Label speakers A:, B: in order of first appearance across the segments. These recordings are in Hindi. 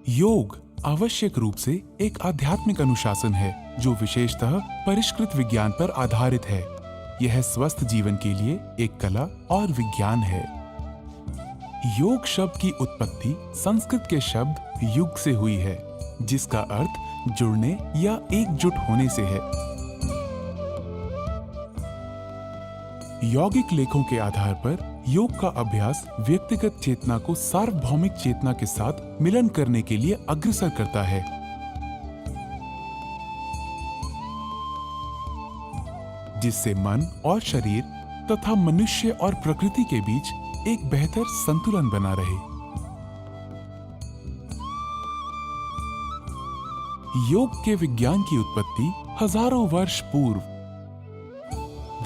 A: योग आवश्यक रूप से एक आध्यात्मिक अनुशासन है जो विशेषतः परिष्कृत विज्ञान पर आधारित है। यह स्वस्थ जीवन के लिए एक कला और विज्ञान है। योग शब्द की उत्पत्ति संस्कृत के शब्द युग से हुई है, जिसका अर्थ जुड़ने या एकजुट होने से है। यौगिक लेखों के आधार पर योग का अभ्यास व्यक्तिगत चेतना को सार्वभौमिक चेतना के साथ मिलन करने के लिए अग्रसर करता है। जिससे मन और शरीर तथा मनुष्य और प्रकृति के बीच एक बेहतर संतुलन बना रहे। योग के विज्ञान की उत्पत्ति हजारों वर्ष पूर्व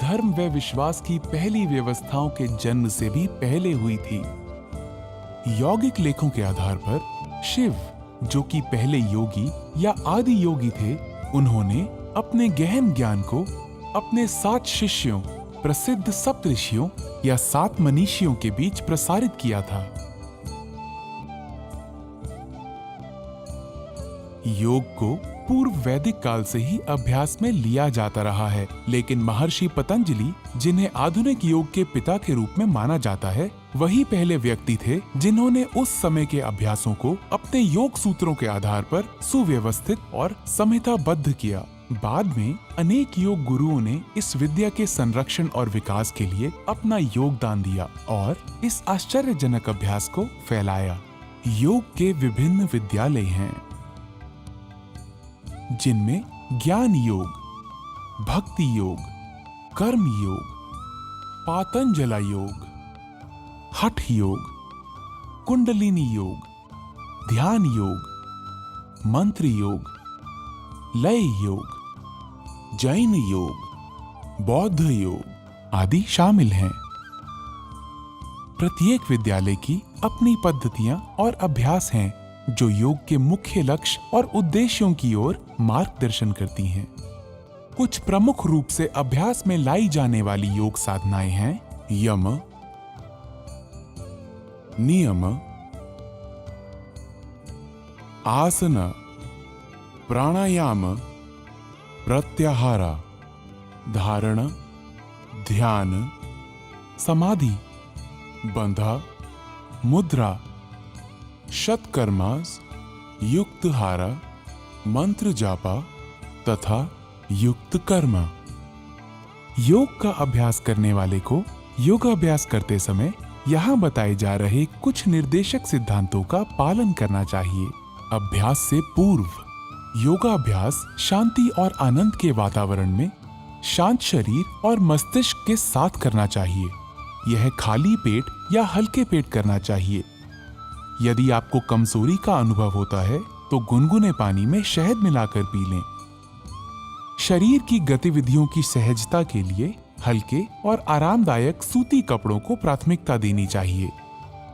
A: धर्म व विश्वास की पहली व्यवस्थाओं के जन्म से भी पहले हुई थी। यौगिक लेखों के आधार पर शिव, जो कि पहले योगी या आदि योगी थे, उन्होंने अपने गहन ज्ञान को अपने 7 शिष्यों, प्रसिद्ध सप्तऋषियों या 7 मनीषियों के बीच प्रसारित किया था। योग को पूर्व वैदिक काल से ही अभ्यास में लिया जाता रहा है, लेकिन महर्षि पतंजलि, जिन्हें आधुनिक योग के पिता के रूप में माना जाता है, वही पहले व्यक्ति थे जिन्होंने उस समय के अभ्यासों को अपने योग सूत्रों के आधार पर सुव्यवस्थित और संहिताबद्ध किया। बाद में अनेक योग गुरुओं ने इस विद्या के संरक्षण और विकास के लिए अपना योगदान दिया और इस आश्चर्यजनक अभ्यास को फैलाया। योग के विभिन्न विद्यालय हैं, जिनमें ज्ञान योग, भक्ति योग, कर्म योग, पातंजला योग, हठ योग, कुंडलिनी योग, ध्यान योग, मंत्र योग, लय योग, जैन योग, बौद्ध योग आदि शामिल हैं। प्रत्येक विद्यालय की अपनी पद्धतियां और अभ्यास हैं जो योग के मुख्य लक्ष्य और उद्देश्यों की ओर मार्गदर्शन करती हैं। कुछ प्रमुख रूप से अभ्यास में लाई जाने वाली योग साधनाएं हैं यम, नियम, आसन, प्राणायाम, प्रत्याहार, धारण, ध्यान, समाधि, बंधा, मुद्रा, शतकर्मास, युक्तहारा, मंत्र जापा तथा युक्त कर्मा। योग का अभ्यास करने वाले को योगाभ्यास करते समय यहाँ बताए जा रहे कुछ निर्देशक सिद्धांतों का पालन करना चाहिए। अभ्यास से पूर्व योगाभ्यास शांति और आनंद के वातावरण में शांत शरीर और मस्तिष्क के साथ करना चाहिए। यह खाली पेट या हल्के पेट करना चाहिए। यदि आपको कमजोरी का अनुभव होता है तो गुनगुने पानी में शहद मिलाकर पी लें। शरीर की गतिविधियों की सहजता के लिए हल्के और आरामदायक सूती कपड़ों को प्राथमिकता देनी चाहिए।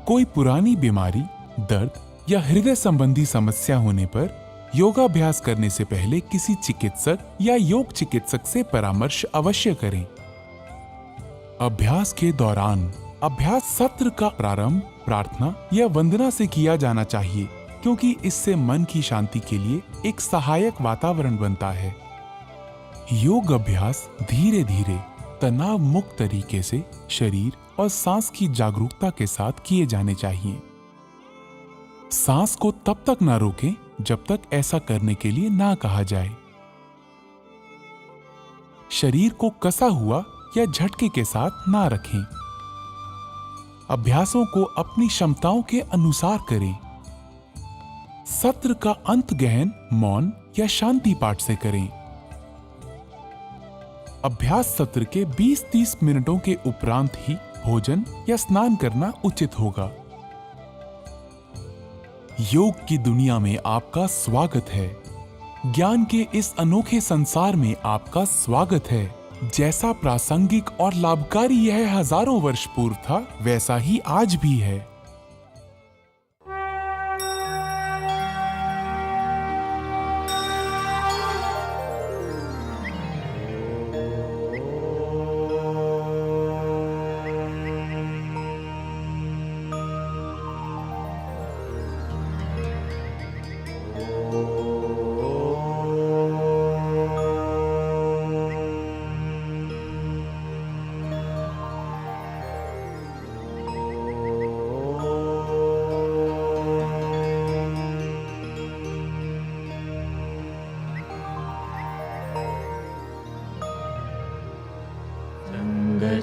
A: कोई पुरानी बीमारी, दर्द या हृदय संबंधी समस्या होने पर योगाभ्यास करने से पहले किसी चिकित्सक या योग चिकित्सक से परामर्श अवश्य करें। अभ्यास के दौरान अभ्यास सत्र का प्रारंभ प्रार्थना या वंदना से किया जाना चाहिए, क्योंकि इससे मन की शांति के लिए एक सहायक वातावरण बनता है। योग अभ्यास धीरे धीरे तनाव मुक्त तरीके से शरीर और सांस की जागरूकता के साथ किए जाने चाहिए। सांस को तब तक ना रोकें जब तक ऐसा करने के लिए ना कहा जाए। शरीर को कसा हुआ या झटके के साथ ना रखें। अभ्यासों को अपनी क्षमताओं के अनुसार करें। सत्र का अंत गहन मौन या शांति पाठ से करें। अभ्यास सत्र के 20-30 मिनटों के उपरांत ही भोजन या स्नान करना उचित होगा। योग की दुनिया में आपका स्वागत है। ज्ञान के इस अनोखे संसार में आपका स्वागत है। जैसा प्रासंगिक और लाभकारी यह हजारों वर्ष पूर्व था, वैसा ही आज भी है।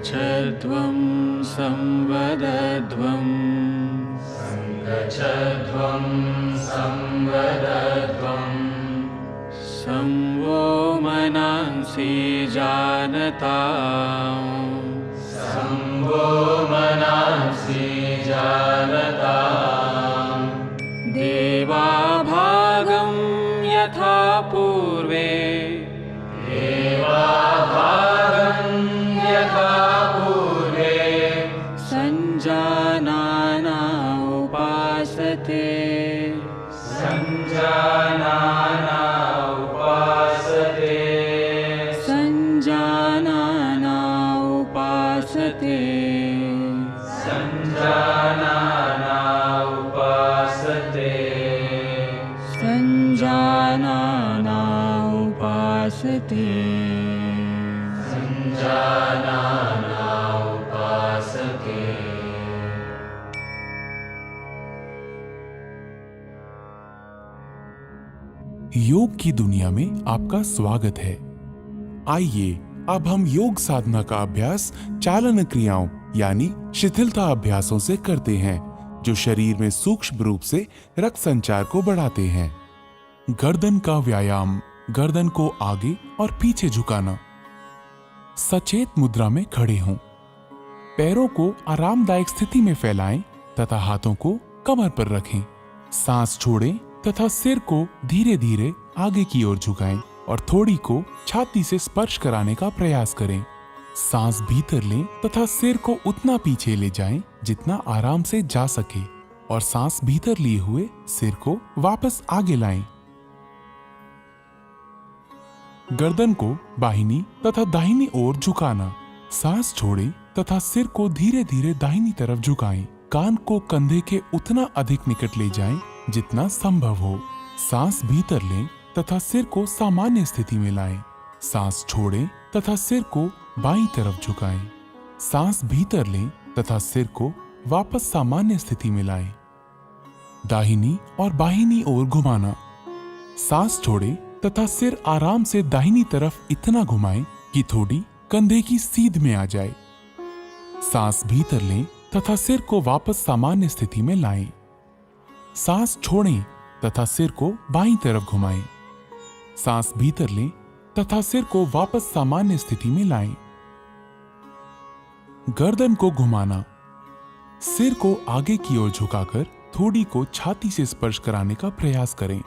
B: सङ्गच्छध्वं संवदध्वं सङ्गच्छध्वं संवदध्वं संवो मनांसि जानताम् संवो मनांसि जानताम् देवाभागं यथा पूर्वे देवाभागं यथा पूर्वे सञ्जानाना उपासते सञ्जानाना उपासते सञ्जानाना उपासते सञ्जानाना उपासते सञ्जानाना उपासते सञ्जानाना उपासते।
A: योग की दुनिया में आपका स्वागत है। आइए अब हम योग साधना का अभ्यास चालन क्रियाओं यानी शिथिलता अभ्यासों से करते हैं, जो शरीर में सूक्ष्म रूप से रक्त संचार को बढ़ाते हैं। गर्दन का व्यायाम, गर्दन को आगे और पीछे झुकाना। सचेत मुद्रा में खड़े हों। पैरों को आरामदायक स्थिति में फैलाएं तथा हाथों को कमर पर रखें। सांस छोड़ें तथा सिर को धीरे धीरे आगे की ओर झुकाएं और थोड़ी को छाती से स्पर्श कराने का प्रयास करें। सांस भीतर लें तथा सिर को उतना पीछे ले जाएं जितना आराम से जा सके और सांस भीतर लिए हुए सिर को वापस आगे लाएं। गर्दन को बाहिनी तथा दाहिनी ओर झुकाना। सांस छोड़ें तथा सिर को धीरे धीरे दाहिनी तरफ झुकाएं। कान को कंधे के उतना अधिक निकट ले जाएं जितना संभव हो। सांस भीतर लें तथा सिर को सामान्य स्थिति में लाएं। सांस छोड़ें तथा सिर को बाईं तरफ झुकाएं। सांस भीतर लें तथा सिर को वापस सामान्य स्थिति में लाएं। दाहिनी और बाहिनी ओर घुमाना। सांस छोड़ें तथा सिर आराम से दाहिनी तरफ इतना घुमाएं कि थोड़ी कंधे की सीध में आ जाए। सांस भीतर लें तथा सिर को वापस सामान्य स्थिति में लाएं। सांस छोड़ें तथा सिर को बाईं तरफ घुमाएं। सांस भीतर लें तथा सिर को वापस सामान्य स्थिति में लाएं। गर्दन को घुमाना। सिर को आगे की ओर झुकाकर थोड़ी को छाती से स्पर्श कराने का प्रयास करें।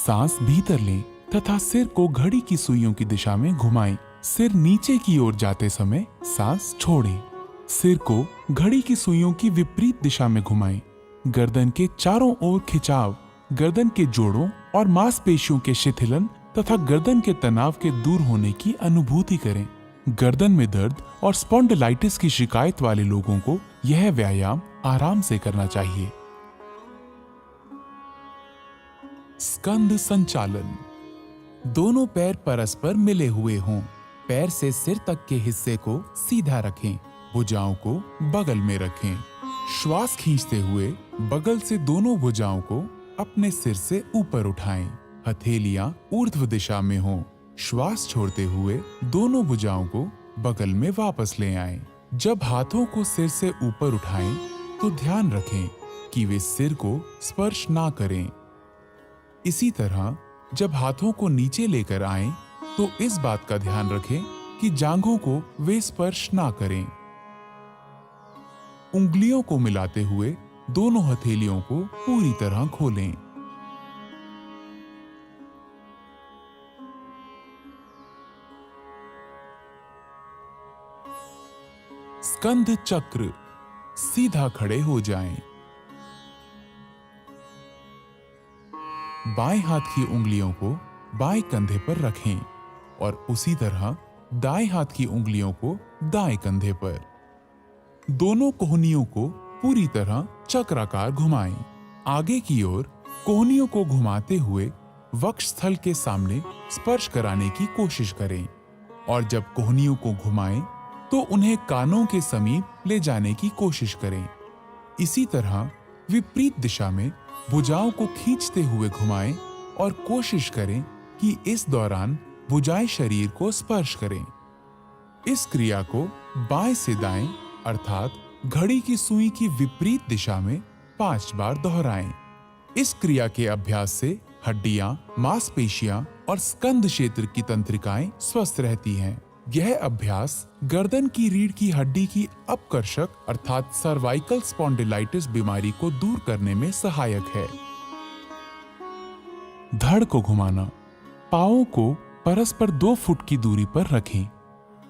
A: सांस भीतर लें तथा सिर को घड़ी की सुइयों की दिशा में घुमाएं। सिर नीचे की ओर जाते समय सांस छोड़ें। सिर को घड़ी की सुइयों की विपरीत दिशा में घुमाएं। गर्दन के चारों ओर खिंचाव, गर्दन के जोड़ों और मांसपेशियों के शिथिलन तथा गर्दन के तनाव के दूर होने की अनुभूति करें। गर्दन में दर्द और स्पॉन्डिलाइटिस की शिकायत वाले लोगों को यह व्यायाम आराम से करना चाहिए। स्कंद संचालन। दोनों पैर परस्पर मिले हुए हों। पैर से सिर तक के हिस्से को सीधा रखें। भुजाओं को बगल में रखें। श्वास खींचते हुए बगल से दोनों भुजाओं को अपने सिर से ऊपर उठाएं। हथेलियां ऊर्ध्व दिशा में हों। श्वास छोड़ते हुए दोनों भुजाओं को बगल में वापस ले आएं। जब हाथों को सिर से ऊपर उठाएं तो ध्यान रखें कि वे सिर को स्पर्श ना करें। इसी तरह जब हाथों को नीचे लेकर आएं तो इस बात का ध्यान रखें कि जांघों को वे स्पर्श ना करें। उंगलियों को मिलाते हुए दोनों हथेलियों को पूरी तरह खोलें। स्कंद चक्र। सीधा खड़े हो जाएं। बाएं हाथ की उंगलियों को बाएं कंधे पर रखें और उसी तरह दाएं हाथ की उंगलियों को दाएं कंधे पर। दोनों कोहनियों को पूरी तरह चक्राकार घुमाएं। आगे की ओर कोहनियों को घुमाते हुए वक्ष स्थल के सामने स्पर्श कराने की कोशिश करें और जब कोहनियों को घुमाएं तो उन्हें कानों के समीप ले जाने की कोशिश करें। इसी तरह विपरीत दिशा में भुजाओं को खींचते हुए घुमाएं और कोशिश करें कि इस दौरान भुजाएं शरीर को स्पर्श करें। इस क्रिया को बाएं से दाएं अर्थात घड़ी की सुई की विपरीत दिशा में 5 बार दोहराएं। इस क्रिया के अभ्यास से हड्डियां, मांसपेशियां और स्कंध क्षेत्र की तंत्रिकाएं स्वस्थ रहती हैं। यह अभ्यास गर्दन की रीढ़ की हड्डी की अपकर्षक अर्थात सर्वाइकल स्पॉन्डिलाइटिस बीमारी को दूर करने में सहायक है। धड़ को घुमाना। पांवों को परस्पर 2 फुट की दूरी पर रखें।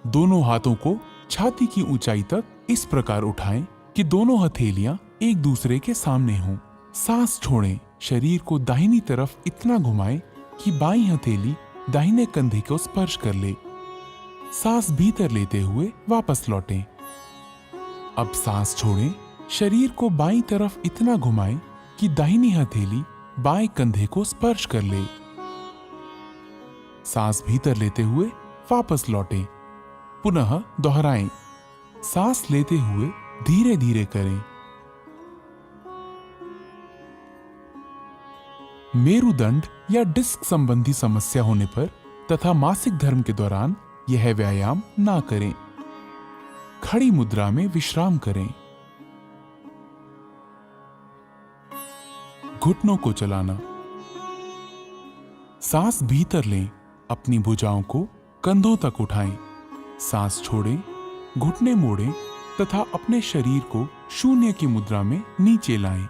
A: दोनों हाथों को छाती की ऊंचाई तक इस प्रकार उठाएं कि दोनों हथेलियां एक दूसरे के सामने हों। सांस छोड़ें। शरीर को दाहिनी तरफ इतना घुमाएं कि बाईं हथेली दाहिने कंधे को स्पर्श कर ले। सांस भीतर लेते हुए वापस लौटें। अब सांस छोड़ें। शरीर को बाईं तरफ इतना घुमाएं कि दाहिनी हथेली बाएं कंधे को स्पर्श कर ले। सांस भीतर लेते हुए वापस लौटें। पुनः दोहराएं। सांस लेते हुए धीरे धीरे करें। मेरुदंड या डिस्क संबंधी समस्या होने पर तथा मासिक धर्म के दौरान यह व्यायाम ना करें। खड़ी मुद्रा में विश्राम करें। घुटनों को चलाना। सांस भीतर लें। अपनी भुजाओं को कंधों तक उठाएं। सांस छोड़ें। घुटने मोड़ें तथा अपने शरीर को शून्य की मुद्रा में नीचे लाएं।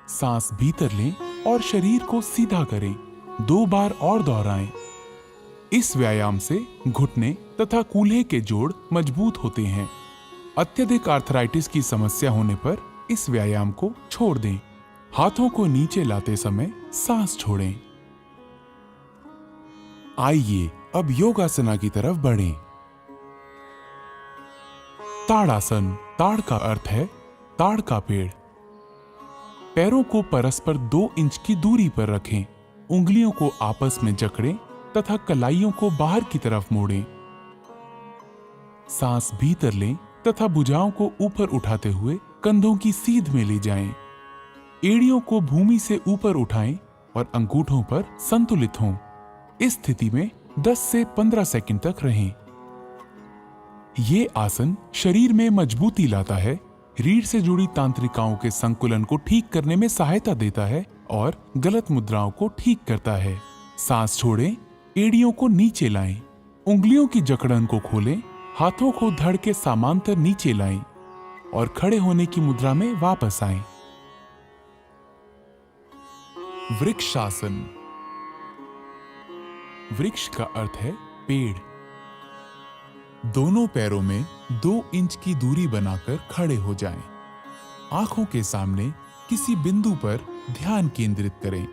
A: सांस भीतर लें और शरीर को सीधा करें। 2 बार और दोहराएं। इस व्यायाम से घुटने तथा कूल्हे के जोड़ मजबूत होते हैं। अत्यधिक आर्थराइटिस की समस्या होने पर इस व्यायाम को छोड़ दें। हाथों को नीचे लाते समय सांस छोड़ें। आइए अब योगासना की तरफ बढ़ें। ताड़ासन। ताड़ का अर्थ है ताड़ का पेड़। पैरों को परस्पर 2 इंच की दूरी पर रखें। उंगलियों को आपस में जकड़ें तथा कलाइयों को बाहर की तरफ मोड़ें। सांस भीतर लें तथा भुजाओं को ऊपर उठाते हुए कंधों की सीध में ले जाएं। एड़ियों को भूमि से ऊपर उठाएं और अंगूठों पर संतुलित हों। इस स्थिति में 10 से 15 सेकंड तक रहें। ये आसन शरीर में मजबूती लाता है, रीढ़ से जुड़ी तांत्रिकाओं के संकुलन को ठीक करने में सहायता देता है और गलत मुद्राओं को ठीक करता है। सांस छोड़ें। एड़ियों को नीचे लाएं। उंगलियों की जकड़न को खोलें। हाथों को धड़ के समांतर नीचे लाएं और खड़े होने की मुद्रा में वापस आएं। वृक्षासन। वृक्ष का अर्थ है पेड़। दोनों पैरों में 2 इंच की दूरी बनाकर खड़े हो जाएं। आंखों के सामने किसी बिंदु पर ध्यान केंद्रित करें।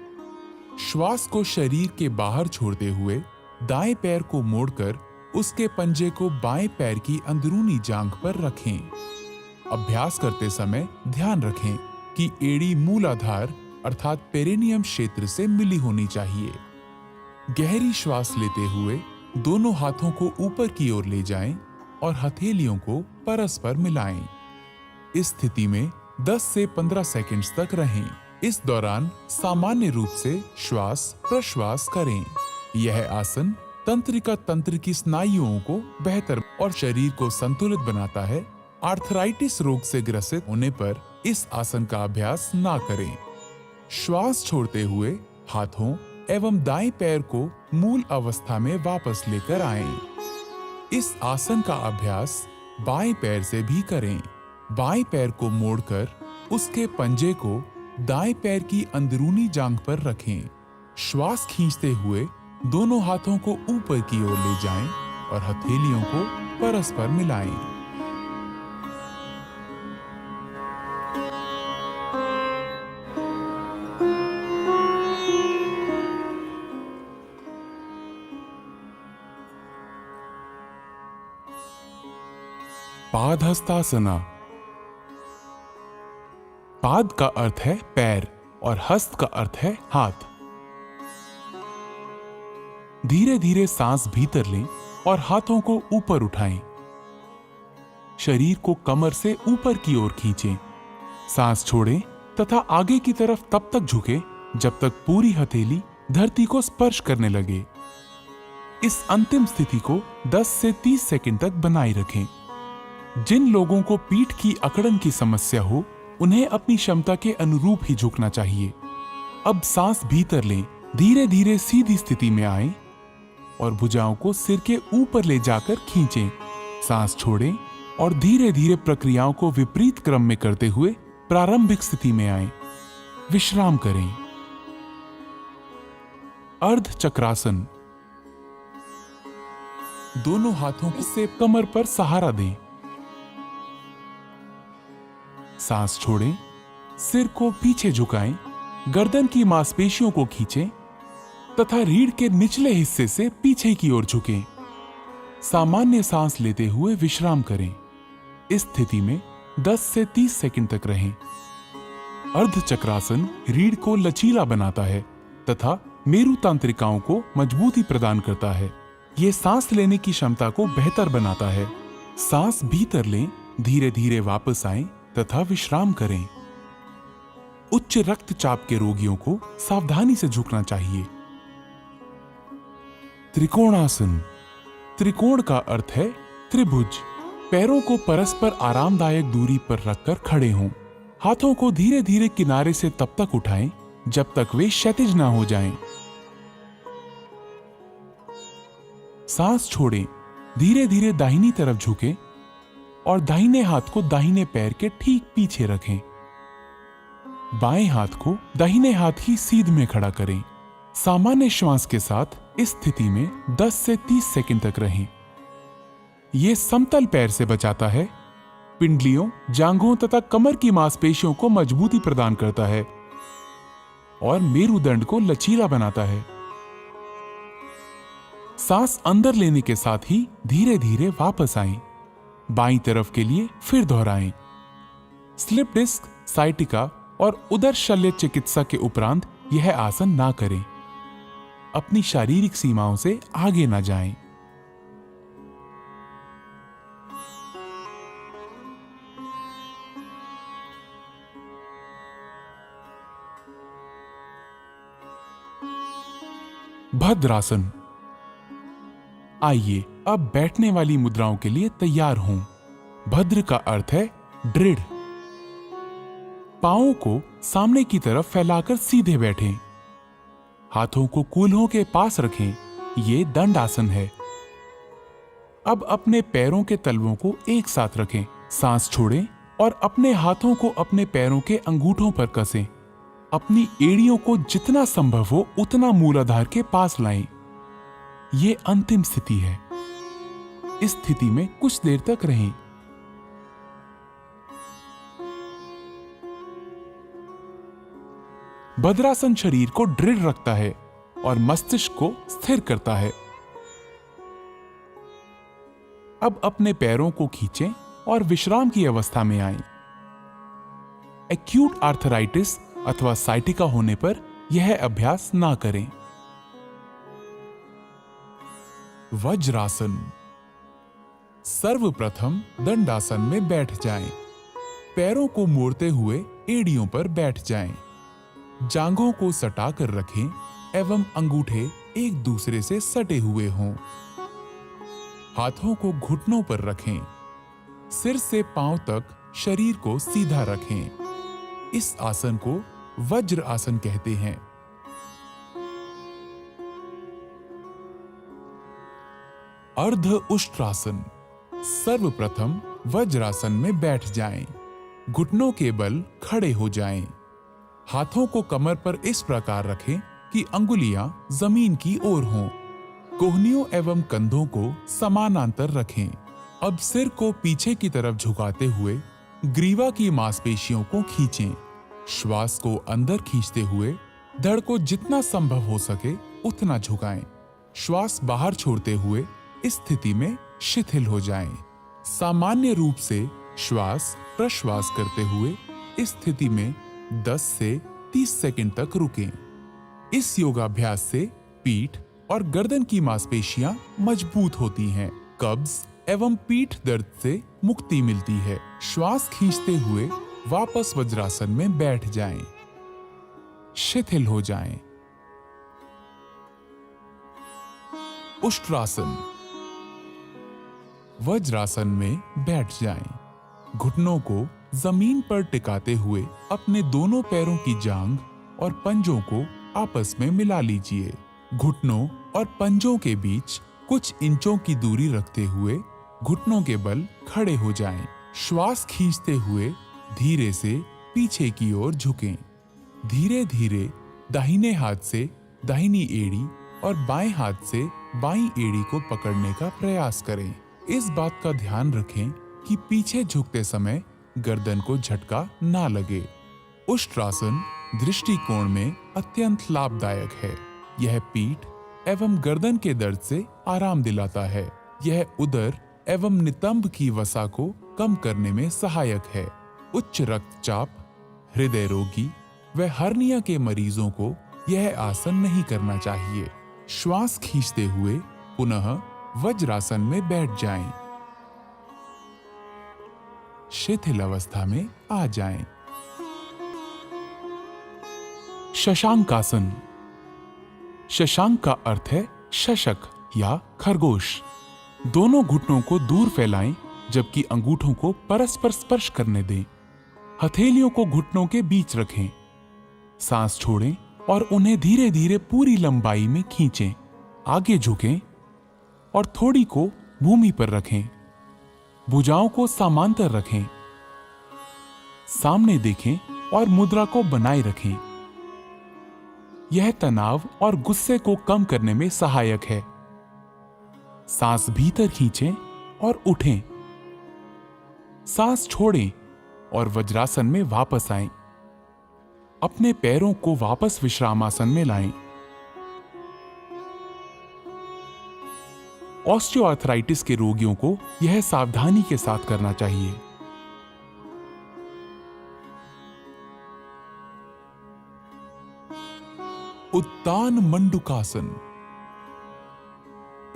A: श्वास को शरीर के बाहर छोड़ते हुए दाएं पैर को मोड़कर उसके पंजे को बाएं पैर की अंदरूनी जांघ पर रखें। अभ्यास करते समय ध्यान रखें कि एड़ी मूलाधार अर्थात पेरिनियम क्षेत्र से मिली होनी चाहिए। गहरी श्वास लेते हुए दोनों हाथों को ऊपर की ओर ले जाएं और हथेलियों को परस्पर मिलाएं। इस स्थिति में 10 से 15 सेकंड्स तक रहें। इस दौरान सामान्य रूप से श्वास प्रश्वास करें। यह आसन तंत्रिका तंत्र की स्नायुओं को बेहतर और शरीर को संतुलित बनाता है। आर्थराइटिस रोग से ग्रसित होने पर इस आसन का अभ्यास ना करें। श्वास छोड़ते हुए हाथों एवं दाएं पैर को मूल अवस्था में वापस लेकर आएं। इस आसन का अभ्यास बाएं पैर से भी करें। बाएं पैर को मोड़कर उसके पंजे को दाएं पैर की अंदरूनी जांघ पर रखें। श्वास खींचते हुए दोनों हाथों को ऊपर की ओर ले जाएं और हथेलियों को परस्पर मिलाएं। पादहस्तासना। पाद का अर्थ है पैर और हस्त का अर्थ है हाथ। धीरे धीरे सांस भीतर लें और हाथों को ऊपर उठाएं। शरीर को कमर से ऊपर की ओर खींचें। सांस छोड़ें तथा आगे की तरफ तब तक झुकें जब तक पूरी हथेली धरती को स्पर्श करने लगे। इस अंतिम स्थिति को 10 से 30 सेकंड तक बनाए रखें। जिन लोगों को पीठ की अकड़न की समस्या हो, उन्हें अपनी क्षमता के अनुरूप ही झुकना चाहिए। अब सांस भीतर लें, धीरे धीरे सीधी स्थिति में आएं और भुजाओं को सिर के ऊपर ले जाकर खींचें। सांस छोड़ें और धीरे धीरे प्रक्रियाओं को विपरीत क्रम में करते हुए प्रारंभिक स्थिति में आएं। विश्राम करें। अर्ध चक्रासन। दोनों हाथों से कमर पर सहारा दें। सांस छोड़ें, सिर को पीछे झुकाएं, गर्दन की मांसपेशियों को खींचें तथा रीढ़ के निचले हिस्से से पीछे की ओर झुकें। सामान्य सांस लेते हुए विश्राम करें। इस स्थिति में 10 से 30 सेकंड तक रहें। अर्ध चक्रासन रीढ़ को लचीला बनाता है तथा मेरु तंत्रिकाओं को मजबूती प्रदान करता है। यह सांस लेने की क्षमता को बेहतर बनाता है। सांस भीतर लें, धीरे धीरे वापस आएं तथा विश्राम करें। उच्च रक्तचाप के रोगियों को सावधानी से झुकना चाहिए। त्रिकोणासन। त्रिकोण का अर्थ है त्रिभुज। पैरों को परस्पर आरामदायक दूरी पर रखकर खड़े हों। हाथों को धीरे धीरे किनारे से तब तक उठाएं जब तक वे क्षैतिज ना हो जाएं। सांस छोड़ें, धीरे धीरे दाहिनी तरफ झुकें और दाहिने हाथ को दाहिने पैर के ठीक पीछे रखें। बाएं हाथ को दाहिने हाथ की सीध में खड़ा करें। सामान्य श्वास के साथ इस स्थिति में 10 से 30 सेकंड तक रहें। यह समतल पैर से बचाता है, पिंडलियों, जांघों तथा कमर की मांसपेशियों को मजबूती प्रदान करता है और मेरुदंड को लचीला बनाता है। सांस अंदर लेने के साथ ही धीरे धीरे वापस आएं। बाईं तरफ के लिए फिर दोहराएं। स्लिप डिस्क, साइटिका और उदर शल्य चिकित्सा के उपरांत यह आसन ना करें। अपनी शारीरिक सीमाओं से आगे ना जाएं। भद्रासन। आइए अब बैठने वाली मुद्राओं के लिए तैयार हों। भद्र का अर्थ है दृढ़। पांवों को सामने की तरफ फैलाकर सीधे बैठें। हाथों को कूल्हों के पास रखें। ये दंड आसन है। अब अपने पैरों के तलवों को एक साथ रखें। सांस छोड़ें और अपने हाथों को अपने पैरों के अंगूठों पर कसें। अपनी एड़ियों को जितना संभव हो उतना मूलाधार के पास लाएं। ये अंतिम स्थिति है। इस स्थिति में कुछ देर तक रहें। भद्रासन शरीर को दृढ़ रखता है और मस्तिष्क को स्थिर करता है। अब अपने पैरों को खींचें और विश्राम की अवस्था में आएं। एक्यूट आर्थराइटिस अथवा साइटिका होने पर यह अभ्यास ना करें। वज्रासन। सर्वप्रथम दंडासन में बैठ जाएं। पैरों को मोड़ते हुए एड़ियों पर बैठ जाएं। जांघों को सटा कर रखें एवं अंगूठे एक दूसरे से सटे हुए हों। हाथों को घुटनों पर रखें। सिर से पांव तक शरीर को सीधा रखें। इस आसन को वज्र आसन कहते हैं। अर्ध उष्ट्रासन। सर्वप्रथम वज्रासन में बैठ जाएं। घुटनों के बल खड़े हो जाएं। हाथों को कमर पर इस प्रकार रखें कि अंगुलियां जमीन की ओर हों। कोहनियों एवं कंधों को समानांतर रखें। अब सिर को पीछे की तरफ झुकाते हुए ग्रीवा की मांसपेशियों को खींचें। श्वास को अंदर खींचते हुए धड़ को जितना संभव हो सके उतना झुकाएं। श्वास बाहर छोड़ते हुए इस स्थिति में शिथिल हो जाएं। सामान्य रूप से श्वास प्रश्वास करते हुए इस स्थिति में 10 से 30 सेकंड तक रुकें। इस योगाभ्यास से पीठ और गर्दन की मांसपेशियां मजबूत होती हैं। कब्ज एवं पीठ दर्द से मुक्ति मिलती है। श्वास खींचते हुए वापस वज्रासन में बैठ जाएं। शिथिल हो जाएं। उष्ट्रासन। वज्रासन में बैठ जाएं। घुटनों को जमीन पर टिकाते हुए अपने दोनों पैरों की जांघ और पंजों को आपस में मिला लीजिए। घुटनों और पंजों के बीच कुछ इंचों की दूरी रखते हुए घुटनों के बल खड़े हो जाएं। श्वास खींचते हुए धीरे से पीछे की ओर झुकें। धीरे धीरे दाहिने हाथ से दाहिनी एड़ी और बाएं हाथ से बाईं एड़ी को पकड़ने का प्रयास करें। इस बात का ध्यान रखें कि पीछे झुकते समय गर्दन को झटका ना लगे। उष्ट्रासन दृष्टिकोण में अत्यंत लाभदायक है। यह पीठ एवं गर्दन के दर्द से आराम दिलाता है। यह उदर एवं नितंब की वसा को कम करने में सहायक है। उच्च रक्तचाप, हृदय रोगी व हर्निया के मरीजों को यह आसन नहीं करना चाहिए। श्वास खींचते हुए पुनः वज्रासन में बैठ जाएं। शिथिल अवस्था में आ जाएं। शशांकासन। शशांक का अर्थ है शशक या खरगोश। दोनों घुटनों को दूर फैलाएं जबकि अंगूठों को परस्पर स्पर्श करने दें। हथेलियों को घुटनों के बीच रखें। सांस छोड़ें और उन्हें धीरे धीरे पूरी लंबाई में खींचें। आगे झुकें और थोड़ी को भूमि पर रखें। भुजाओं को समांतर रखें। सामने देखें और मुद्रा को बनाए रखें। यह तनाव और गुस्से को कम करने में सहायक है। सांस भीतर खींचें और उठें। सांस छोड़ें और वज्रासन में वापस आएं। अपने पैरों को वापस विश्रामासन में लाएं। ऑस्टियोआर्थराइटिस के रोगियों को यह सावधानी के साथ करना चाहिए। उत्तान मंडूकासन।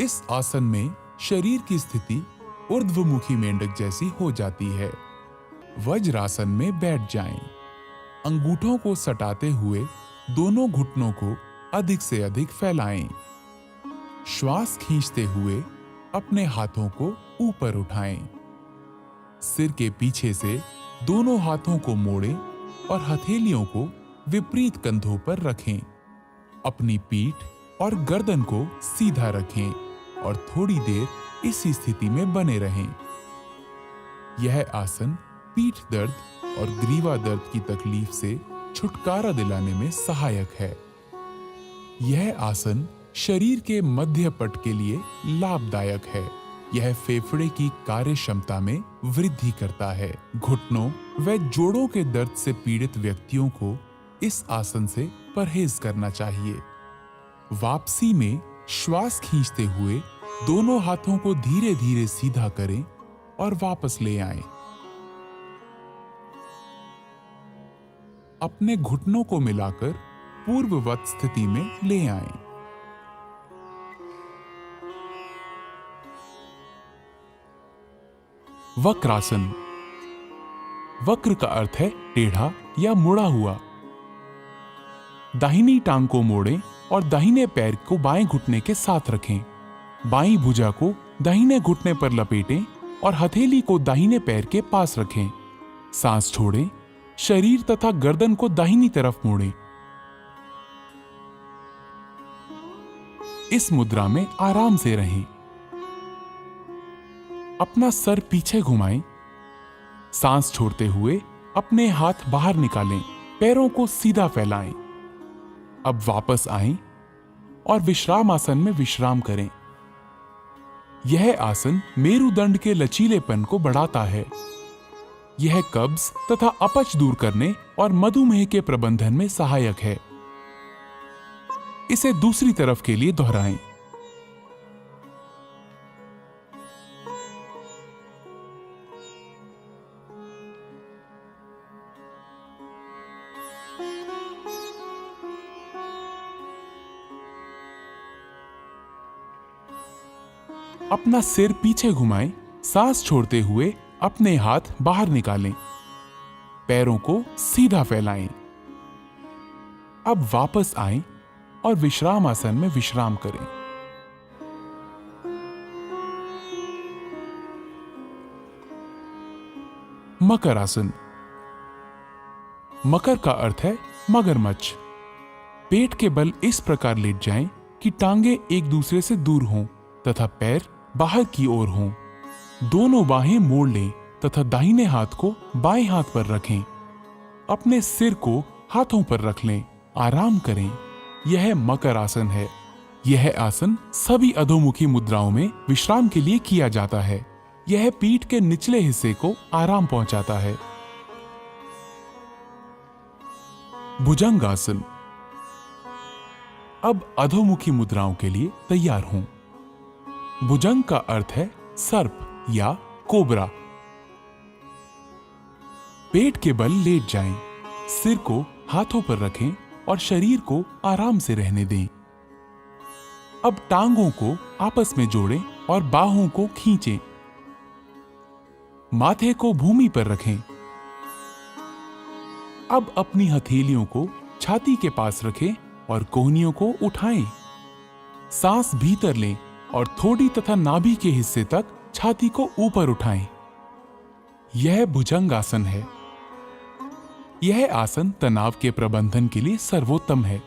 A: इस आसन में शरीर की स्थिति ऊर्ध्वमुखी मेंढक जैसी हो जाती है। वज्रासन में बैठ जाएं। अंगूठों को सटाते हुए दोनों घुटनों को अधिक से अधिक फैलाएं। श्वास खींचते हुए अपने हाथों को ऊपर उठाएं। सिर के पीछे से दोनों हाथों को मोड़ें और हथेलियों को विपरीत कंधों पर रखें। अपनी पीठ और गर्दन को सीधा रखें और थोड़ी देर इसी स्थिति में बने रहें। यह आसन पीठ दर्द और ग्रीवा दर्द की तकलीफ से छुटकारा दिलाने में सहायक है। यह आसन शरीर के मध्य पट के लिए लाभदायक है। यह फेफड़े की कार्य क्षमता में वृद्धि करता है। घुटनों व जोड़ों के दर्द से पीड़ित व्यक्तियों को इस आसन से परहेज करना चाहिए। वापसी में श्वास खींचते हुए दोनों हाथों को धीरे धीरे सीधा करें और वापस ले आएं। अपने घुटनों को मिलाकर पूर्ववत स्थिति में ले आएं। वक्रासन। वक्र का अर्थ है टेढ़ा या मुड़ा हुआ। दाहिनी टांग को मोड़ें और दाहिने पैर को बाएं घुटने के साथ रखें। बाईं भुजा को दाहिने घुटने पर लपेटें और हथेली को दाहिने पैर के पास रखें। सांस छोड़ें। शरीर तथा गर्दन को दाहिनी तरफ मोड़ें। इस मुद्रा में आराम से रहें। अपना सर पीछे घुमाएं। सांस छोड़ते हुए अपने हाथ बाहर निकालें। पैरों को सीधा फैलाएं। अब वापस आएं और विश्राम आसन में विश्राम करें। यह आसन मेरुदंड के लचीलेपन को बढ़ाता है। यह कब्ज तथा अपच दूर करने और मधुमेह के प्रबंधन में सहायक है। इसे दूसरी तरफ के लिए दोहराएं। अपना सिर पीछे घुमाएं। सांस छोड़ते हुए अपने हाथ बाहर निकालें। पैरों को सीधा फैलाएं। अब वापस आएं और विश्राम आसन में विश्राम करें। मकर आसन। मकर का अर्थ है मगरमच्छ। पेट के बल इस प्रकार लेट जाएं कि टांगे एक दूसरे से दूर हों तथा पैर बाहर की ओर हों। दोनों बाहें मोड़ लें तथा दाहिने हाथ को बाएं हाथ पर रखें। अपने सिर को हाथों पर रख लें। आराम करें। यह मकर आसन है। यह आसन सभी अधोमुखी मुद्राओं में विश्राम के लिए किया जाता है। यह पीठ के निचले हिस्से को आराम पहुंचाता है। भुजंगासन। अब अधोमुखी मुद्राओं के लिए तैयार हों। भुजंग का अर्थ है सर्प या कोबरा। पेट के बल लेट जाएं, सिर को हाथों पर रखें और शरीर को आराम से रहने दें। अब टांगों को आपस में जोड़ें और बाहों को खींचें। माथे को भूमि पर रखें। अब अपनी हथेलियों को छाती के पास रखें और कोहनियों को उठाएं। सांस भीतर लें और थोड़ी तथा नाभि के हिस्से तक छाती को ऊपर उठाएं। यह भुजंगासन है। यह आसन तनाव के प्रबंधन के लिए सर्वोत्तम है।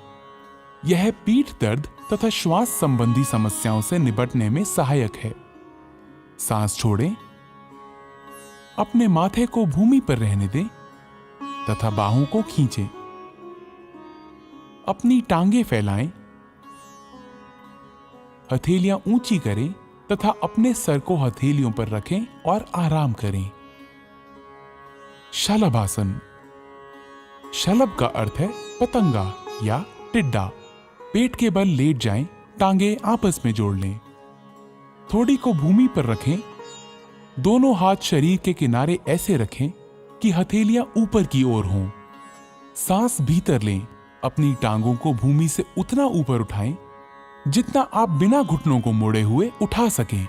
A: यह पीठ दर्द तथा श्वास संबंधी समस्याओं से निपटने में सहायक है। सांस छोड़ें, अपने माथे को भूमि पर रहने दें तथा बाहों को खींचें। अपनी टांगे फैलाएं, हथेलियां ऊंची करें तथा अपने सर को हथेलियों पर रखें और आराम करें। शलभासन। शलभ का अर्थ है पतंगा या टिड्डा। पेट के बल लेट जाएं, टांगे आपस में जोड़ लें। थोड़ी को भूमि पर रखें। दोनों हाथ शरीर के किनारे ऐसे रखें कि हथेलियां ऊपर की ओर हों। सांस भीतर लें। अपनी टांगों को भूमि से उतना ऊपर उठाएं जितना आप बिना घुटनों को मोड़े हुए उठा सकें।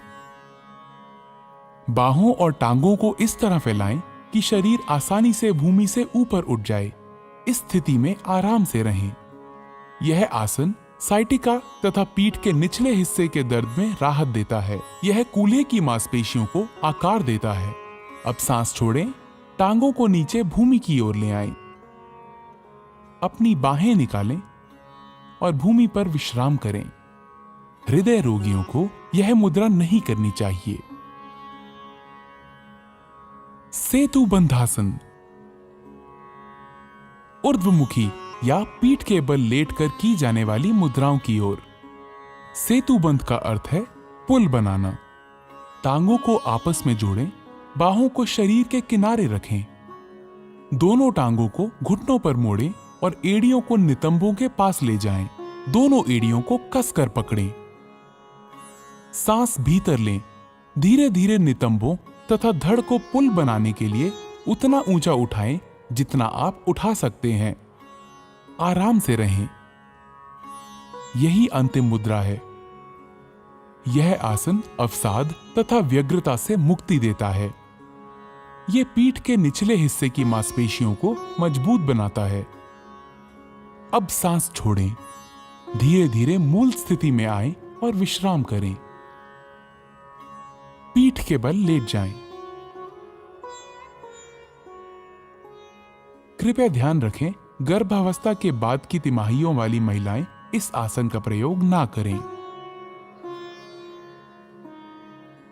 A: बाहों और टांगों को इस तरह फैलाएं कि शरीर आसानी से भूमि से ऊपर उठ जाए। इस स्थिति में आराम से रहें। यह आसन साइटिका तथा पीठ के निचले हिस्से के दर्द में राहत देता है। यह कूल्हे की मांसपेशियों को आकार देता है। अब सांस छोड़ें, टांगों को नीचे भूमि की ओर ले आएं। अपनी बाहें निकालें और भूमि पर विश्राम करें। हृदय रोगियों को यह मुद्रा नहीं करनी चाहिए। सेतु बंधासन। ऊर्ध्वमुखी या पीठ के बल लेटकर की जाने वाली मुद्राओं की ओर। सेतु बंध का अर्थ है पुल बनाना। टांगों को आपस में जोड़ें, बाहों को शरीर के किनारे रखें। दोनों टांगों को घुटनों पर मोड़ें और एड़ियों को नितंबों के पास ले जाएं। दोनों एड़ियों को कसकर पकड़ें। सांस भीतर लें। धीरे धीरे नितंबों तथा धड़ को पुल बनाने के लिए उतना ऊंचा उठाएं जितना आप उठा सकते हैं। आराम से रहें। यही अंतिम मुद्रा है। यह आसन अवसाद तथा व्यग्रता से मुक्ति देता है। यह पीठ के निचले हिस्से की मांसपेशियों को मजबूत बनाता है। अब सांस छोड़ें। धीरे धीरे मूल स्थिति में आएं और विश्राम करें। पीठ के बल लेट जाएं। कृपया ध्यान रखें, गर्भावस्था के बाद की तिमाहियों वाली महिलाएं इस आसन का प्रयोग ना करें।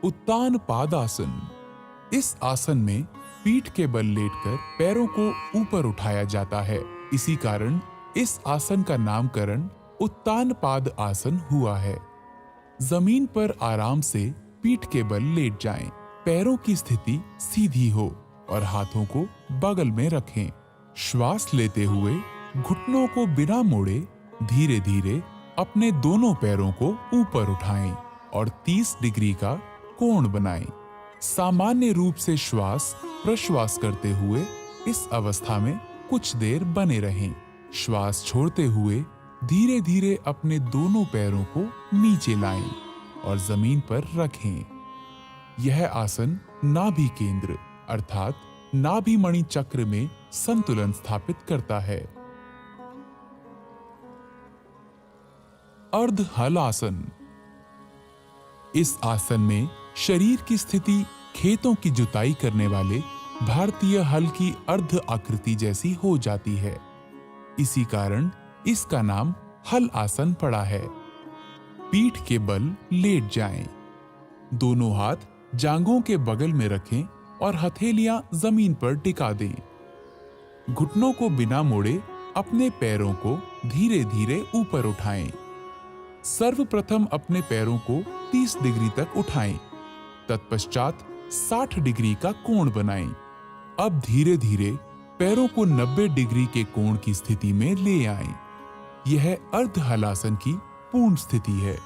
A: उत्तान पादासन। इस आसन में पीठ के बल लेटकर पैरों को ऊपर उठाया जाता है। इसी कारण इस आसन का नामकरण उत्तान पाद आसन हुआ है। जमीन पर आराम से पीठ के बल लेट जाएं। पैरों की स्थिति सीधी हो और हाथों को बगल में रखें। श्वास लेते हुए घुटनों को बिना मोड़े धीरे धीरे अपने दोनों पैरों को ऊपर उठाएं और 30 डिग्री का कोण बनाएं। सामान्य रूप से श्वास प्रश्वास करते हुए इस अवस्था में कुछ देर बने रहें। श्वास छोड़ते हुए धीरे धीरे अपने दोनों पैरों को नीचे लाएं और जमीन पर रखें। यह आसन नाभि केंद्र अर्थात नाभि मणि चक्र में संतुलन स्थापित करता है। अर्ध हलासन। इस आसन में शरीर की स्थिति खेतों की जुताई करने वाले भारतीय हल की अर्ध आकृति जैसी हो जाती है। इसी कारण इसका नाम हल आसन पड़ा है। पीठ के बल लेट जाएं। दोनों हाथ जांघों के बगल में रखें और हथेलियां जमीन पर टिका दें। घुटनों को बिना मोड़े अपने पैरों को धीरे धीरे ऊपर उठाएं। सर्वप्रथम अपने पैरों को 30 डिग्री तक उठाएं। तत्पश्चात 60 डिग्री का कोण बनाएं। अब धीरे धीरे पैरों को 90 डिग्री के कोण की स्थिति में ले आएं। यह अर्ध हलासन की पूर्ण स्थिति है।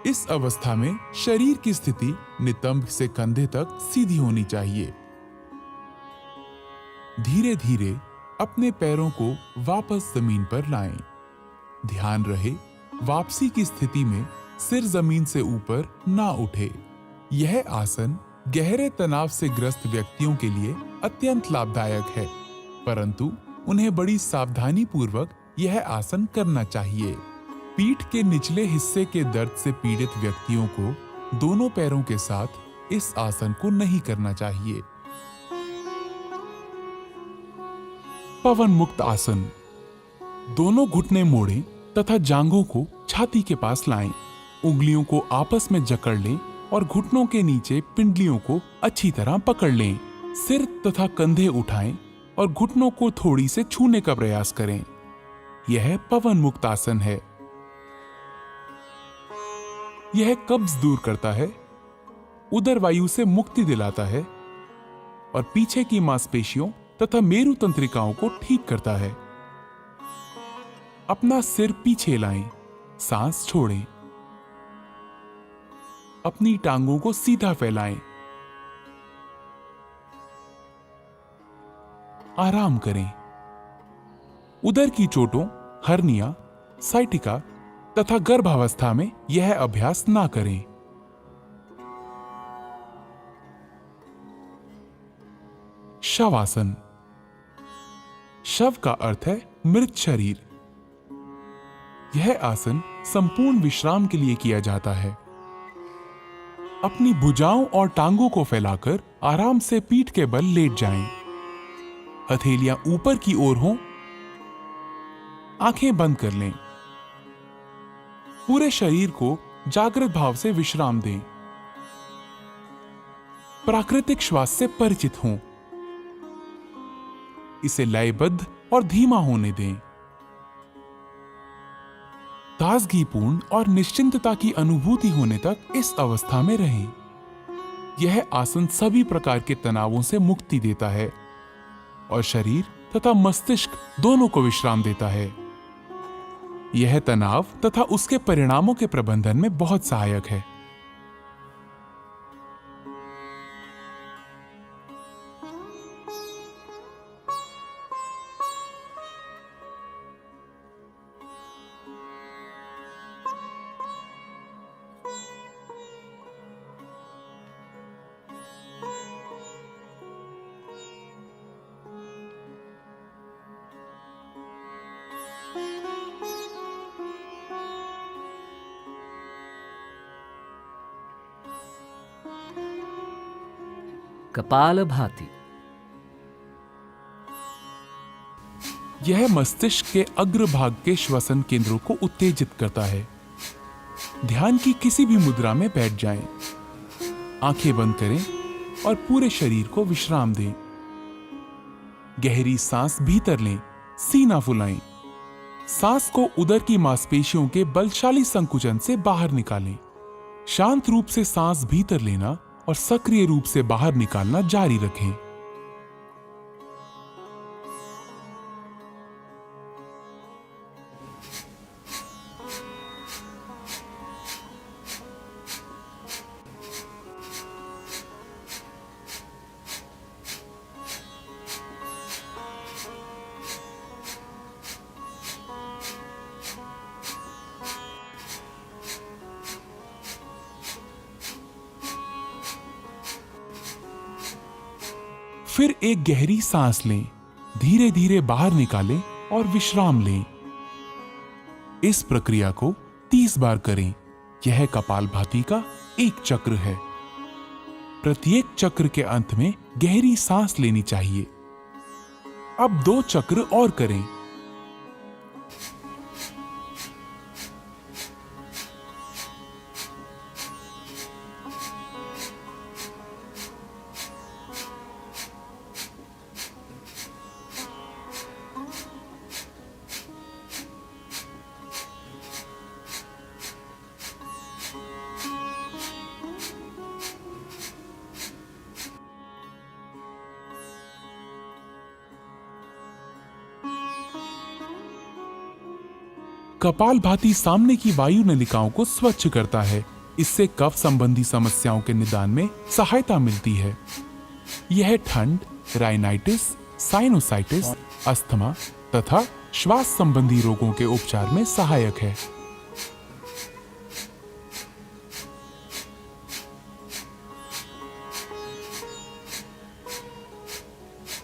A: इस अवस्था में शरीर की स्थिति नितंब से कंधे तक सीधी होनी चाहिए। धीरे धीरे अपने पैरों को वापस जमीन पर लाएं। ध्यान रहे वापसी की स्थिति में सिर जमीन से ऊपर ना उठे। यह आसन गहरे तनाव से ग्रस्त व्यक्तियों के लिए अत्यंत लाभदायक है, परंतु उन्हें बड़ी सावधानी पूर्वक यह आसन करना चाहिए। पीठ के निचले हिस्से के दर्द से पीड़ित व्यक्तियों को दोनों पैरों के साथ इस आसन को नहीं करना चाहिए। पवन मुक्त आसन। दोनों घुटने मोड़ें तथा जांघों को छाती के पास लाएं। उंगलियों को आपस में जकड़ लें और घुटनों के नीचे पिंडलियों को अच्छी तरह पकड़ लें। सिर तथा कंधे उठाएं और घुटनों को थोड़ी से छूने का प्रयास करें। यह पवन मुक्त आसन है। यह कब्ज दूर करता है, उदर वायु से मुक्ति दिलाता है और पीछे की मांसपेशियों तथा मेरु तंत्रिकाओं को ठीक करता है। अपना सिर पीछे लाएं, सांस छोड़ें। अपनी टांगों को सीधा फैलाएं। आराम करें। उदर की चोटों, हर्निया, साइटिका तथा गर्भावस्था में यह अभ्यास ना करें। शवासन। शव का अर्थ है मृत शरीर। यह आसन संपूर्ण विश्राम के लिए किया जाता है। अपनी भुजाओं और टांगों को फैलाकर आराम से पीठ के बल लेट जाएं। हथेलियां ऊपर की ओर हों। आंखें बंद कर लें। पूरे शरीर को जागृत भाव से विश्राम दें। प्राकृतिक श्वास से परिचित हों। इसे लयबद्ध और धीमा होने दें। ताजगीपूर्ण और निश्चिंतता की अनुभूति होने तक इस अवस्था में रहें। यह आसन सभी प्रकार के तनावों से मुक्ति देता है और शरीर तथा मस्तिष्क दोनों को विश्राम देता है। यह तनाव तथा उसके परिणामों के प्रबंधन में बहुत सहायक है।
C: कपालभाति।
A: यह मस्तिष्क के अग्रभाग के श्वसन केंद्रों को उत्तेजित करता है। ध्यान की किसी भी मुद्रा में बैठ जाएं। आंखें बंद करें और पूरे शरीर को विश्राम दें। गहरी सांस भीतर लें, सीना फुलाएं। सांस को उदर की मांसपेशियों के बलशाली संकुचन से बाहर निकालें। शांत रूप से सांस भीतर लेना और सक्रिय रूप से बाहर निकालना जारी रखें। फिर एक गहरी सांस लें, धीरे धीरे बाहर निकालें और विश्राम लें। इस प्रक्रिया को 30 बार करें। यह कपालभाति का एक चक्र है। प्रत्येक चक्र के अंत में गहरी सांस लेनी चाहिए। अब 2 चक्र और करें। कपालभाति सामने की वायु नलिकाओं को स्वच्छ करता है। इससे कफ संबंधी समस्याओं के निदान में सहायता मिलती है। यह ठंड, राइनाइटिस, साइनोसाइटिस, अस्थमा तथा श्वास संबंधी रोगों के उपचार में सहायक है।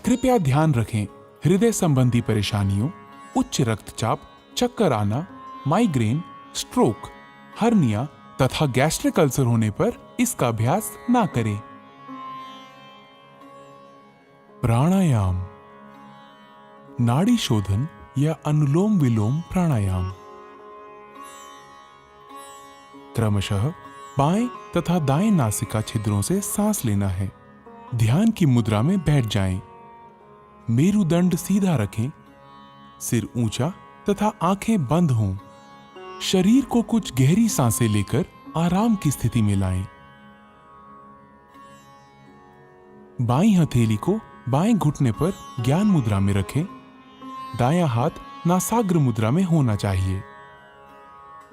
A: कृपया ध्यान रखें, हृदय संबंधी परेशानियों, उच्च रक्तचाप, चक्कर आना, माइग्रेन, स्ट्रोक, हर्निया तथा गैस्ट्रिक अल्सर होने पर इसका अभ्यास ना करें। प्राणायाम, नाड़ी शोधन या अनुलोम विलोम प्राणायाम। क्रमशः बाएं तथा दाएं नासिका छिद्रों से सांस लेना है। ध्यान की मुद्रा में बैठ जाएं। मेरुदंड सीधा रखें, सिर ऊंचा तथा आंखें बंद हों। शरीर को कुछ गहरी सांसें लेकर आराम की स्थिति में लाएं। बाईं हथेली को बाएं घुटने पर ज्ञान मुद्रा में रखें। दायां हाथ नासाग्र मुद्रा में होना चाहिए।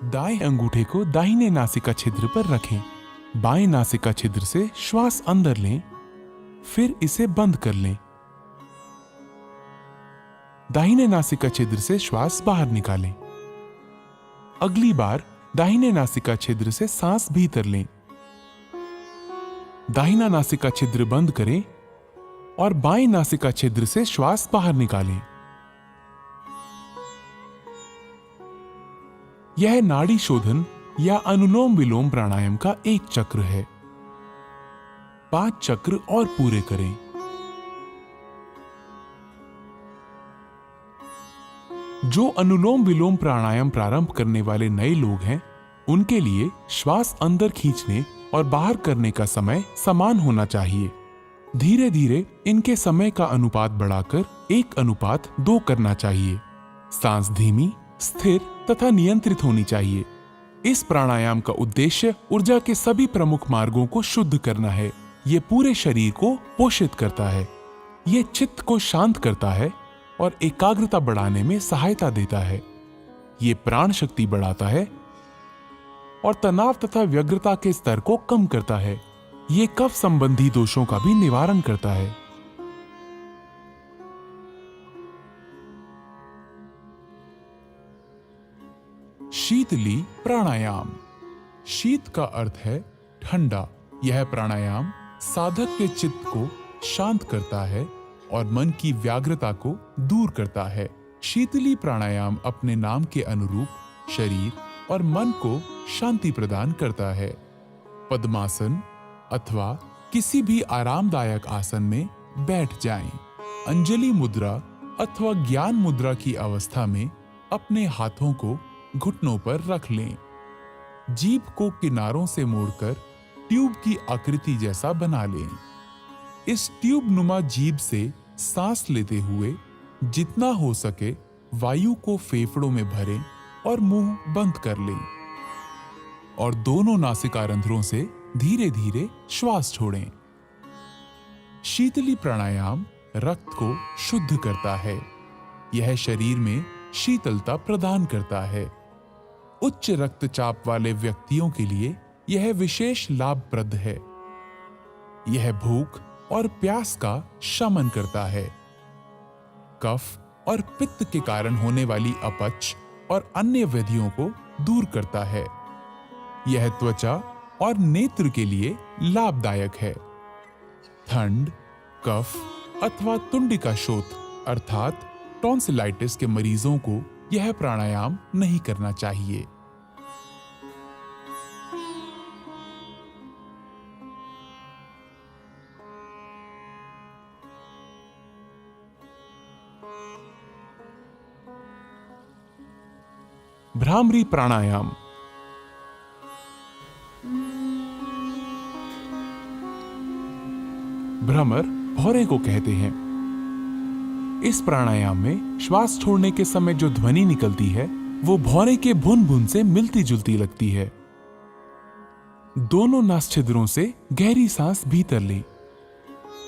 A: दाएं अंगूठे को दाहिने नासिका छिद्र पर रखें। बाएं नासिका छिद्र से श्वास अंदर लें, फिर इसे बंद कर लें। दाहिने नासिका छिद्र से श्वास बाहर निकालें। अगली बार दाहिने नासिका छिद्र से सांस भीतर लें। दाहिना नासिका छिद्र बंद करें और बाएं नासिका छिद्र से श्वास बाहर निकालें। यह नाड़ी शोधन या अनुलोम विलोम प्राणायाम का एक चक्र है। 5 चक्र और पूरे करें। जो अनुलोम विलोम प्राणायाम प्रारंभ करने वाले नए लोग हैं, उनके लिए श्वास अंदर खींचने और बाहर करने का समय समान होना चाहिए। धीरे धीरे इनके समय का अनुपात बढ़ाकर 1:2 करना चाहिए। सांस धीमी, स्थिर तथा नियंत्रित होनी चाहिए। इस प्राणायाम का उद्देश्य ऊर्जा के सभी प्रमुख मार्गों को शुद्ध करना है। ये पूरे शरीर को पोषित करता है। ये चित्त को शांत करता है और एकाग्रता बढ़ाने में सहायता देता है। ये प्राण शक्ति बढ़ाता है और तनाव तथा व्यग्रता के स्तर को कम करता है। ये कफ संबंधी दोषों का भी निवारण करता है। शीतली प्राणायाम। शीत का अर्थ है ठंडा। यह प्राणायाम साधक के चित्त को शांत करता है और मन की व्याग्रता को दूर करता है। शीतली प्राणायाम अपने नाम के अनुरूप शरीर और मन को शांति प्रदान करता है। पद्मासन अथवा किसी भी आरामदायक आसन में बैठ जाएं। अंजलि मुद्रा अथवा ज्ञान मुद्रा की अवस्था में अपने हाथों को घुटनों पर रख लें। जीभ को किनारों से मोड़कर ट्यूब की आकृति जैसा बना लें। इस ट्यूब नुमा जीभ से सांस लेते हुए जितना हो सके वायु को फेफड़ों में भरें और मुंह बंद कर लें और दोनों नासिका रंध्रों से धीरे धीरे श्वास छोड़ें। शीतली प्राणायाम रक्त को शुद्ध करता है। यह शरीर में शीतलता प्रदान करता है। उच्च रक्तचाप वाले व्यक्तियों के लिए यह विशेष लाभप्रद है। यह भूख और प्यास का शमन करता है। कफ और पित्त के कारण होने वाली अपच और अन्य व्याधियों को दूर करता है। यह त्वचा और नेत्र के लिए लाभदायक है। ठंड, कफ अथवा तुंडिका शोथ अर्थात टॉन्सिलाइटिस के मरीजों को यह प्राणायाम नहीं करना चाहिए। भ्रामरी प्राणायाम। भ्रमर भौरे को कहते हैं। इस प्राणायाम में श्वास छोड़ने के समय जो ध्वनि निकलती है वो भौरे के भुन भुन से मिलती जुलती लगती है। दोनों नासछिद्रों से गहरी सांस भीतर लें।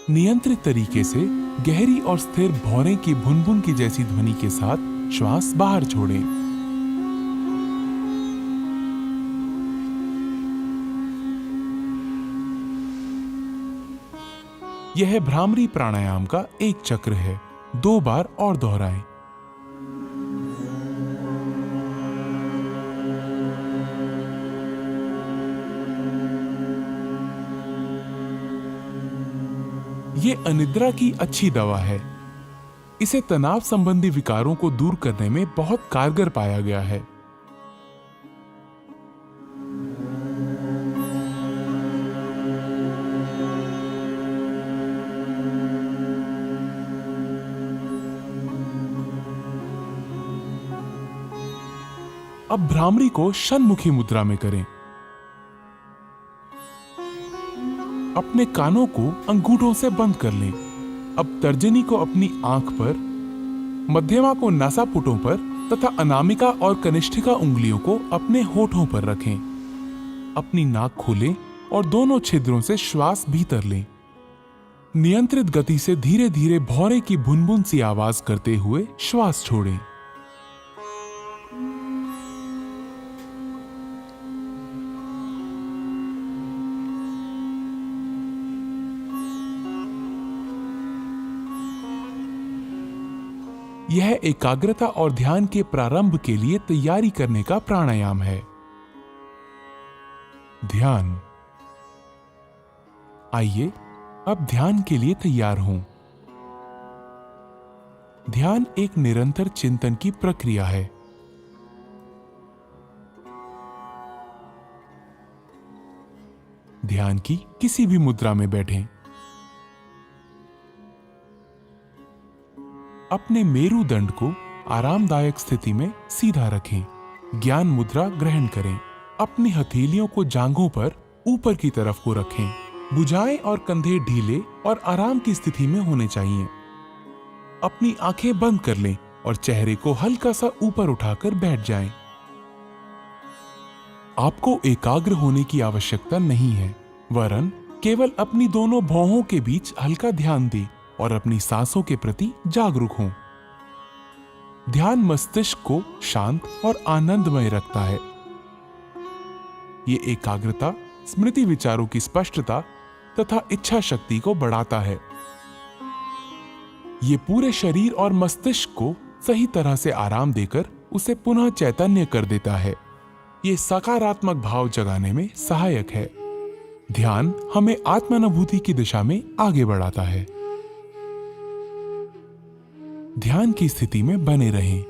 A: नियंत्रित तरीके से गहरी और स्थिर भौरे की भुन भुन की जैसी ध्वनि के साथ श्वास बाहर छोड़ें। यह भ्रामरी प्राणायाम का एक चक्र है। 2 बार और दोहराएं। ये अनिद्रा की अच्छी दवा है। इसे तनाव संबंधी विकारों को दूर करने में बहुत कारगर पाया गया है। अब भ्रामरी को षण्मुखी मुद्रा में करें। अपने कानों को अंगूठों से बंद कर लें। अब तर्जनी को अपनी आंख पर, मध्यमा को नासापुटों पर तथा अनामिका और कनिष्ठिका उंगलियों को अपने होठों पर रखें। अपनी नाक खोलें और दोनों छिद्रों से श्वास भीतर लें। नियंत्रित गति से धीरे धीरे भौरे की भुनभुन सी आवाज करते हुए श्वास छोड़ें। यह एकाग्रता और ध्यान के प्रारंभ के लिए तैयारी करने का प्राणायाम है। ध्यान। आइए अब ध्यान के लिए तैयार हों। ध्यान एक निरंतर चिंतन की प्रक्रिया है। ध्यान की किसी भी मुद्रा में बैठें। अपने मेरुदंड को आरामदायक स्थिति में सीधा रखें। ज्ञान मुद्रा ग्रहण करें। अपनी हथेलियों को जांघों पर ऊपर की तरफ को रखें। भुजाएं और कंधे ढीले और आराम की स्थिति में होने चाहिए। अपनी आंखें बंद कर लें और चेहरे को हल्का सा ऊपर उठाकर बैठ जाएं। आपको एकाग्र होने की आवश्यकता नहीं है, वरन केवल अपनी दोनों भौहों के बीच हल्का ध्यान दें और अपनी सांसों के प्रति जागरूक हों। ध्यान मस्तिष्क को शांत और आनंदमय रखता है। ये एकाग्रता, स्मृति, विचारों की स्पष्टता तथा इच्छा शक्ति को बढ़ाता है। ये पूरे शरीर और मस्तिष्क को सही तरह से आराम देकर उसे पुनः चैतन्य कर देता है। ये सकारात्मक भाव जगाने में सहायक है। ध्यान हमें आत्मानुभूति की दिशा में आगे बढ़ाता है। ध्यान की स्थिति में बने रहें।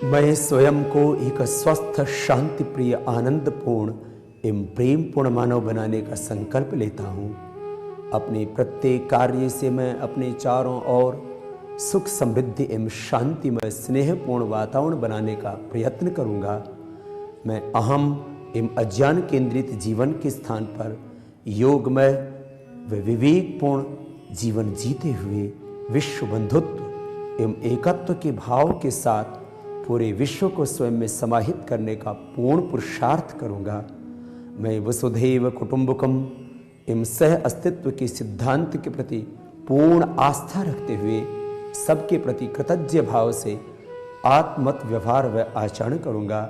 C: मैं स्वयं को एक स्वस्थ, शांति प्रिय, आनंदपूर्ण एवं प्रेमपूर्ण मानव बनाने का संकल्प लेता हूँ। अपने प्रत्येक कार्य से मैं अपने चारों ओर सुख, समृद्धि एवं शांतिमय, स्नेहपूर्ण वातावरण बनाने का प्रयत्न करूँगा। मैं अहम एवं अज्ञान केंद्रित जीवन के स्थान पर योगमय व विवेकपूर्ण जीवन जीते हुए विश्व बंधुत्व एवं एकत्व के भाव के साथ पूरे विश्व को स्वयं में समाहित करने का पूर्ण पुरुषार्थ करूँगा। मैं वसुधैव कुटुंबकम एवं सह अस्तित्व के सिद्धांत के प्रति पूर्ण आस्था रखते हुए सबके प्रति कृतज्ञ भाव से आत्मत व्यवहार व आचरण करूँगा।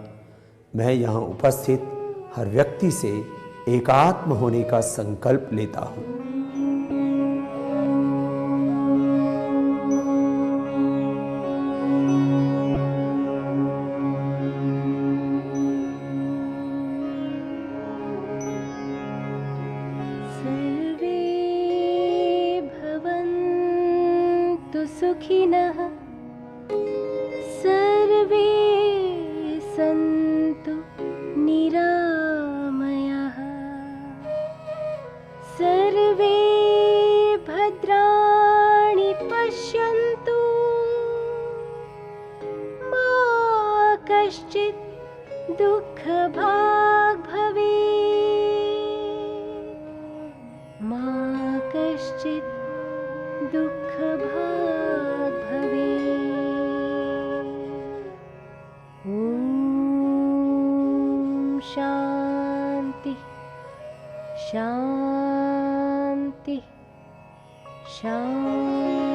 C: मैं यहाँ उपस्थित हर व्यक्ति से एकात्म होने का संकल्प लेता हूँ।
D: सुखिनः सर्वे सन्तु निरामयाः सर्वे भद्राणि पश्यन्तु मा कश्चित् दुःखभाग् भवेत् मा कश्चित् दुःखभाग् भवेत्। ॐ शान्ति शान्ति शान्ति।